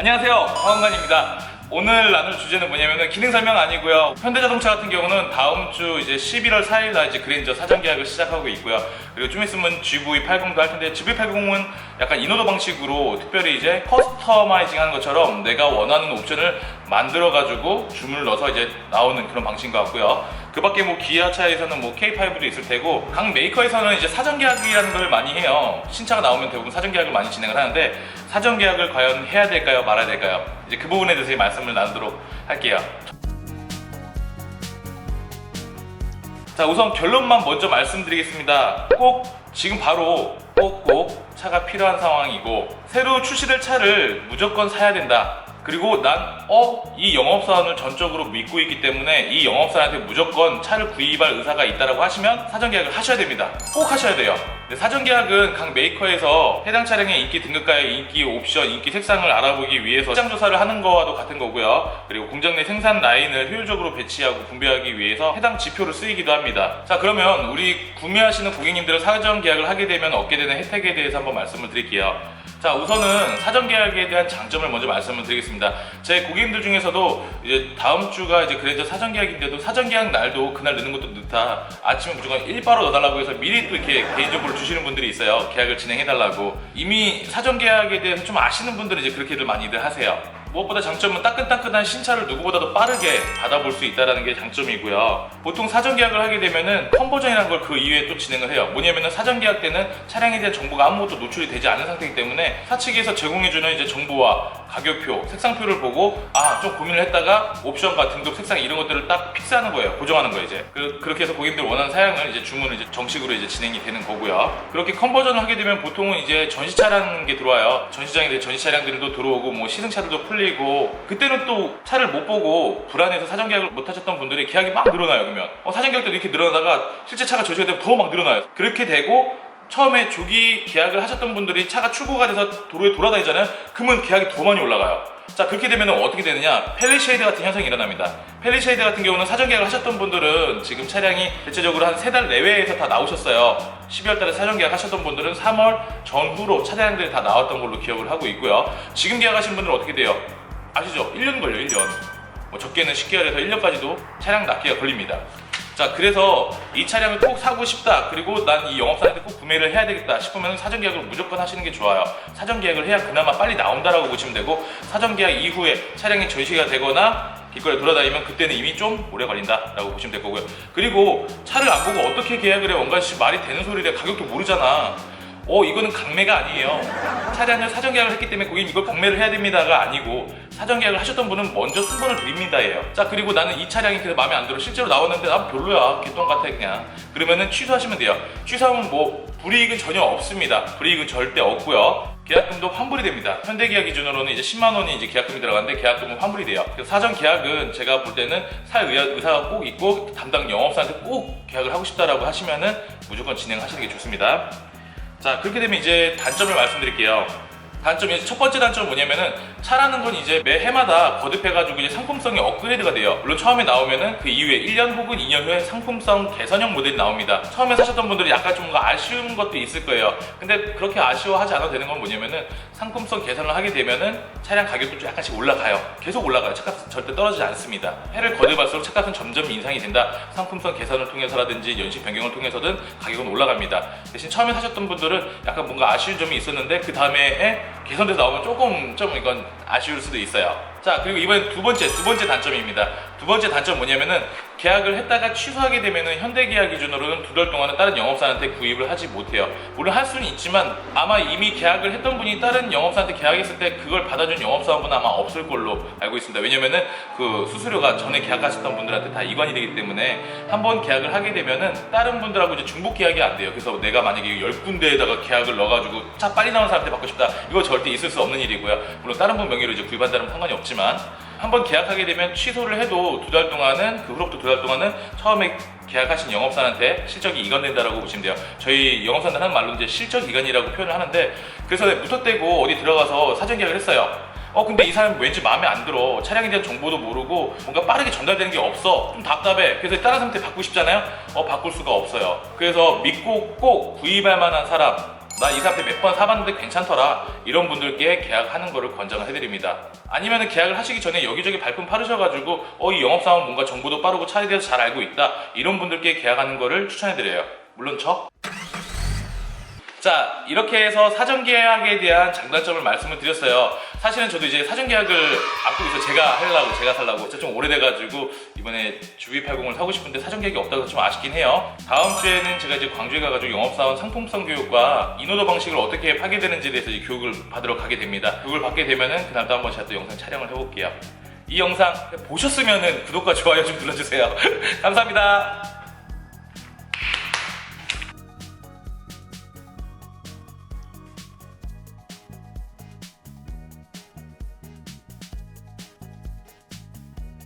안녕하세요, 황원관입니다. 오늘 나눌 주제는 뭐냐면은 기능 설명 아니고요. 현대자동차 같은 경우는 다음 주 이제 11월 4일 날 이제 그랜저 사전 계약을 시작하고 있고요. 그리고 좀 있으면 GV80도 할 텐데 GV80은 약간 인오더 방식으로 특별히 이제 커스터마이징 하는 것처럼 내가 원하는 옵션을 만들어 가지고 주문을 넣어서 이제 나오는 그런 방식인 것 같고요. 그 밖에 뭐 기아차에서는 뭐 K5도 있을 테고, 각 메이커에서는 이제 사전 계약이라는 걸 많이 해요. 신차가 나오면 대부분 사전 계약을 많이 진행을 하는데, 사전 계약을 과연 해야 될까요, 말아야 될까요? 이제 그 부분에 대해서 말씀을 나누도록 할게요. 자, 우선 결론만 먼저 말씀드리겠습니다. 꼭 지금 바로 꼭 차가 필요한 상황이고, 새로 출시될 차를 무조건 사야 된다. 그리고 이 영업사원을 전적으로 믿고 있기 때문에 이 영업사원한테 무조건 차를 구입할 의사가 있다고 하시면 사전 계약을 하셔야 됩니다. 꼭 하셔야 돼요. 사전 계약은 각 메이커에서 해당 차량의 인기 등급가의 인기 옵션, 인기 색상을 알아보기 위해서 시장 조사를 하는 거와도 같은 거고요. 그리고 공장 내 생산 라인을 효율적으로 배치하고 분배하기 위해서 해당 지표를 쓰이기도 합니다. 자, 그러면 우리 구매하시는 고객님들은 사전 계약을 하게 되면 얻게 되는 혜택에 대해서 한번 말씀을 드릴게요. 자, 우선은 사전 계약에 대한 장점을 먼저 말씀을 드리겠습니다. 제 고객님들 중에서도 이제 다음 주가 이제 그랜저 사전 계약인데도 사전 계약 날도 그날 넣는 것도 늦다. 아침에 무조건 일바로 넣어달라고 해서 미리 또 이렇게 개인적으로 주시는 분들이 있어요. 계약을 진행해달라고. 이미 사전 계약에 대해서 좀 아시는 분들은 이제 그렇게들 많이들 하세요. 무엇보다 장점은 따끈따끈한 신차를 누구보다도 빠르게 받아볼 수 있다는 게 장점이고요. 보통 사전 계약을 하게 되면은 컨버전이라는 걸 그 이후에 또 진행을 해요. 뭐냐면은 사전 계약 때는 차량에 대한 정보가 아무것도 노출이 되지 않은 상태이기 때문에 사측에서 제공해주는 이제 정보와 가격표, 색상표를 보고 좀 고민을 했다가 옵션과 등급, 색상 이런 것들을 딱 픽스하는 거예요. 고정하는 거예요. 이제 그렇게 해서 고객님들 원하는 사양을 이제 주문을 이제 정식으로 이제 진행이 되는 거고요. 그렇게 컨버전을 하게 되면 보통은 이제 전시 차량 게 들어와요. 전시장에 전시 차량들도 들어오고 뭐 시승차들도 풀리고, 그때는 또 차를 못 보고 불안해서 사전 계약을 못 하셨던 분들이 계약이 막 늘어나요. 그러면 사전 계약 때도 이렇게 늘어나다가 실제 차가 전시가 되면 더 막 늘어나요. 그렇게 되고 처음에 조기 계약을 하셨던 분들이 차가 출고가 돼서 도로에 돌아다니잖아요. 그러면 계약이 더 많이 올라가요. 자, 그렇게 되면 어떻게 되느냐, 펠리쉐이드 같은 현상이 일어납니다. 펠리쉐이드 같은 경우는 사전 계약을 하셨던 분들은 지금 차량이 대체적으로 한 3달 내외에서 다 나오셨어요. 12월 달에 사전 계약 하셨던 분들은 3월 전후로 차량들이 다 나왔던 걸로 기억을 하고 있고요. 지금 계약하신 분들은 어떻게 돼요? 아시죠? 1년 걸려요. 1년. 뭐 적게는 10개월에서 1년까지도 차량 납기가 걸립니다. 자, 그래서 이 차량을 꼭 사고 싶다, 그리고 난 이 영업사한테 꼭 구매를 해야 되겠다 싶으면 사전 계약을 무조건 하시는 게 좋아요. 사전 계약을 해야 그나마 빨리 나온다라고 보시면 되고, 사전 계약 이후에 차량이 전시가 되거나 길거리에 돌아다니면 그때는 이미 좀 오래 걸린다라고 보시면 될 거고요. 그리고 차를 안 보고 어떻게 계약을 해? 원관씨 말이 되는 소리래. 가격도 모르잖아. 이거는 강매가 아니에요. 차량을 사전 계약을 했기 때문에 고객님 이걸 강매를 해야 됩니다가 아니고, 사전 계약을 하셨던 분은 먼저 승본을 드립니다예요. 자, 그리고 나는 이 차량이 그래서 마음에 안 들어, 실제로 나왔는데 난 별로야, 개똥 같아 그냥, 그러면은 취소하시면 돼요. 취소하면 뭐 불이익은 전혀 없습니다. 불이익은 절대 없고요. 계약금도 환불이 됩니다. 현대기아 기준으로는 이제 10만 원이 이제 계약금이 들어가는데 계약금은 환불이 돼요. 그래서 사전 계약은 제가 볼 때는 살 의사가 꼭 있고 담당 영업사한테 꼭 계약을 하고 싶다라고 하시면은 무조건 진행하시는 게 좋습니다. 자, 그렇게 되면 이제 단점을 말씀드릴게요. 첫 번째 단점은 뭐냐면은, 차라는 건 이제 매 해마다 거듭해가지고 이제 상품성이 업그레이드가 돼요. 물론 처음에 나오면은 그 이후에 1년 혹은 2년 후에 상품성 개선형 모델이 나옵니다. 처음에 사셨던 분들이 약간 좀 아쉬운 것도 있을 거예요. 근데 그렇게 아쉬워하지 않아도 되는 건 뭐냐면은, 상품성 개선을 하게 되면은 차량 가격도 좀 약간씩 올라가요. 계속 올라가요. 차값은 절대 떨어지지 않습니다. 해를 거듭할수록 차값은 점점 인상이 된다. 상품성 개선을 통해서라든지 연식 변경을 통해서든 가격은 올라갑니다. 대신 처음에 사셨던 분들은 약간 뭔가 아쉬운 점이 있었는데 그 다음에 개선돼서 나오면 조금 이건 아쉬울 수도 있어요. 자, 그리고 이번엔 두 번째 단점입니다. 두 번째 단점 뭐냐면은, 계약을 했다가 취소하게 되면은 현대기아 기준으로는 2달 동안은 다른 영업사한테 구입을 하지 못해요. 물론 할 수는 있지만 아마 이미 계약을 했던 분이 다른 영업사한테 계약했을 때 그걸 받아준 영업사분은 아마 없을 걸로 알고 있습니다. 왜냐면은 그 수수료가 전에 계약하셨던 분들한테 다 이관이 되기 때문에 한번 계약을 하게 되면은 다른 분들하고 이제 중복 계약이 안 돼요. 그래서 내가 만약에 10군데에다가 계약을 넣어가지고 차 빨리 나오는 사람한테 받고 싶다, 이거 절대 있을 수 없는 일이고요. 물론 다른 분 명의로 이제 구입한다면 상관이 없지만, 한번 계약하게 되면 취소를 해도 2달 동안은, 그 후로부터 2달 동안은 처음에 계약하신 영업사한테 실적이 이관된다라고 보시면 돼요. 저희 영업사들 하는 말로 이제 실적 이관이라고 표현을 하는데, 그래서 무턱대고 어디 들어가서 사전 계약을 했어요. 근데 이 사람 왠지 마음에 안 들어. 차량에 대한 정보도 모르고 뭔가 빠르게 전달되는 게 없어. 좀 답답해. 그래서 다른 사람한테 바꾸고 싶잖아요. 바꿀 수가 없어요. 그래서 믿고 꼭 구입할 만한 사람, 나 이 상태 몇 번 사봤는데 괜찮더라, 이런 분들께 계약하는 거를 권장을 해드립니다. 아니면 계약을 하시기 전에 여기저기 발품 파르셔가지고 이 영업사원 뭔가 정보도 빠르고 차에 대해서 잘 알고 있다, 이런 분들께 계약하는 거를 추천해드려요. 물론 자, 이렇게 해서 사전계약에 대한 장단점을 말씀을 드렸어요. 사실은 저도 이제 사전계약을 앞두고 있어요. 제가 살라고 진짜 좀 오래돼가지고 이번에 GV80을 사고 싶은데 사전계약이 없다고 해서 좀 아쉽긴 해요. 다음 주에는 제가 이제 광주에 가가지고 영업사원 상품성 교육과 인오더 방식을 어떻게 파게 되는지에 대해서 이제 교육을 받으러 가게 됩니다. 교육을 받게 되면은 그날도 한번 제가 또 영상 촬영을 해볼게요. 이 영상 보셨으면은 구독과 좋아요 좀 눌러주세요. 감사합니다.